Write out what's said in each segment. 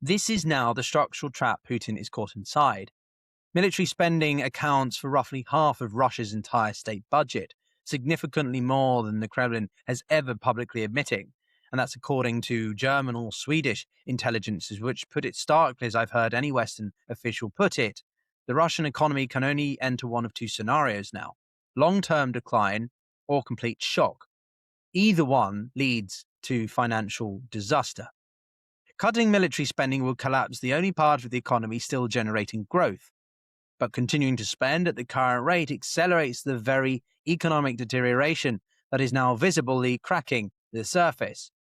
This is now the structural trap Putin is caught inside. Military spending accounts for roughly half of Russia's entire state budget, significantly more than the Kremlin has ever publicly admitting. And that's according to German or Swedish intelligences, which put it starkly, as I've heard any Western official put it. The Russian economy can only enter one of two scenarios now: long-term decline or complete shock. Either one leads to financial disaster. Cutting military spending will collapse the only part of the economy still generating growth. But continuing to spend at the current rate accelerates the very economic deterioration that is now visibly cracking the surface.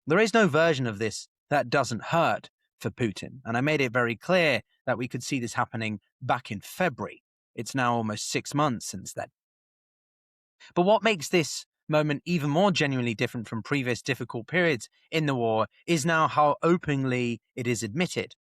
There is no version of this that doesn't hurt for Putin, and I made it very clear that we could see this happening back in February. It's now almost 6 months since then. But what makes this moment even more genuinely different from previous difficult periods in the war is now how openly it is admitted.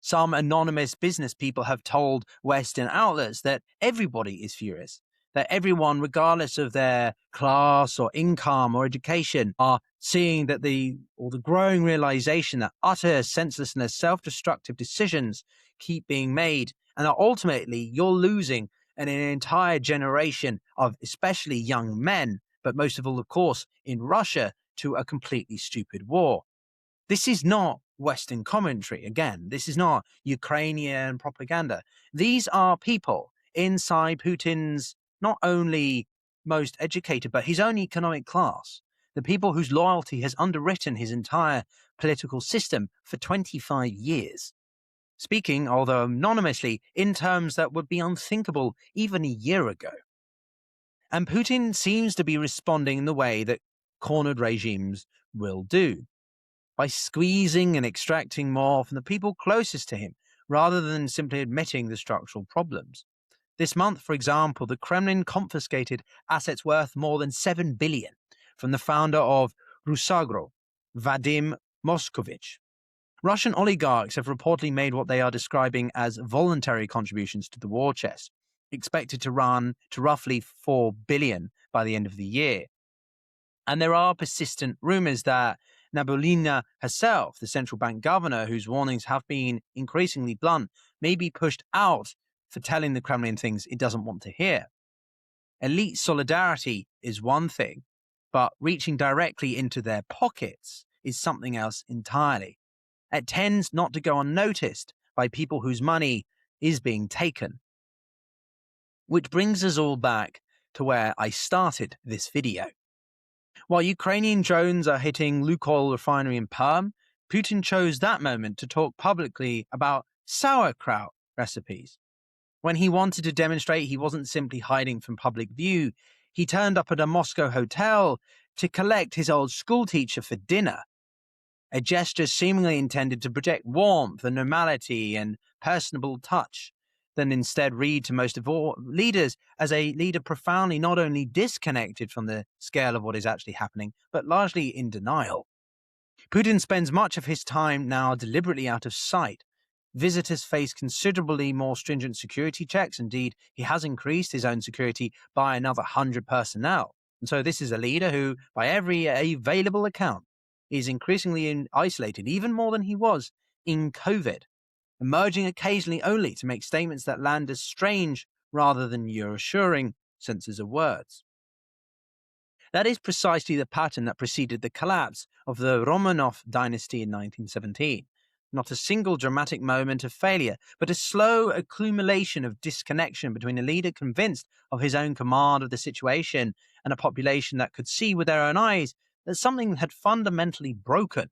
Some anonymous business people have told Western outlets that everybody is furious, that everyone, regardless of their class or income or education, are seeing that the growing realization that utter senselessness, self-destructive decisions keep being made, and that ultimately you're losing an entire generation of especially young men, but most of all, of course, in Russia, to a completely stupid war. This is not Western commentary. Again, this is not Ukrainian propaganda. These are people inside Putin's not only most educated, but his own economic class. The people whose loyalty has underwritten his entire political system for 25 years. Speaking, although anonymously, in terms that would be unthinkable even a year ago. And Putin seems to be responding in the way that cornered regimes will do, by squeezing and extracting more from the people closest to him, rather than simply admitting the structural problems. This month, for example, the Kremlin confiscated assets worth more than 7 billion from the founder of Rusagro, Vadim Moskovich. Russian oligarchs have reportedly made what they are describing as voluntary contributions to the war chest, expected to run to roughly 4 billion by the end of the year. And there are persistent rumors that Nabulina herself, the central bank governor, whose warnings have been increasingly blunt, may be pushed out for telling the Kremlin things it doesn't want to hear. Elite solidarity is one thing, but reaching directly into their pockets is something else entirely. It tends not to go unnoticed by people whose money is being taken. Which brings us all back to where I started this video. While Ukrainian drones are hitting Lukoil refinery in Perm, Putin chose that moment to talk publicly about sauerkraut recipes. When he wanted to demonstrate he wasn't simply hiding from public view, he turned up at a Moscow hotel to collect his old schoolteacher for dinner. A gesture seemingly intended to project warmth and normality and personable touch, than instead read to most of all leaders as a leader profoundly not only disconnected from the scale of what is actually happening, but largely in denial. Putin spends much of his time now deliberately out of sight. Visitors face considerably more stringent security checks. Indeed, he has increased his own security by another 100 personnel. And so this is a leader who, by every available account, is increasingly isolated, even more than he was in COVID, emerging occasionally only to make statements that land as strange rather than reassuring senses of words. That is precisely the pattern that preceded the collapse of the Romanov dynasty in 1917. Not a single dramatic moment of failure, but a slow accumulation of disconnection between a leader convinced of his own command of the situation and a population that could see with their own eyes that something had fundamentally broken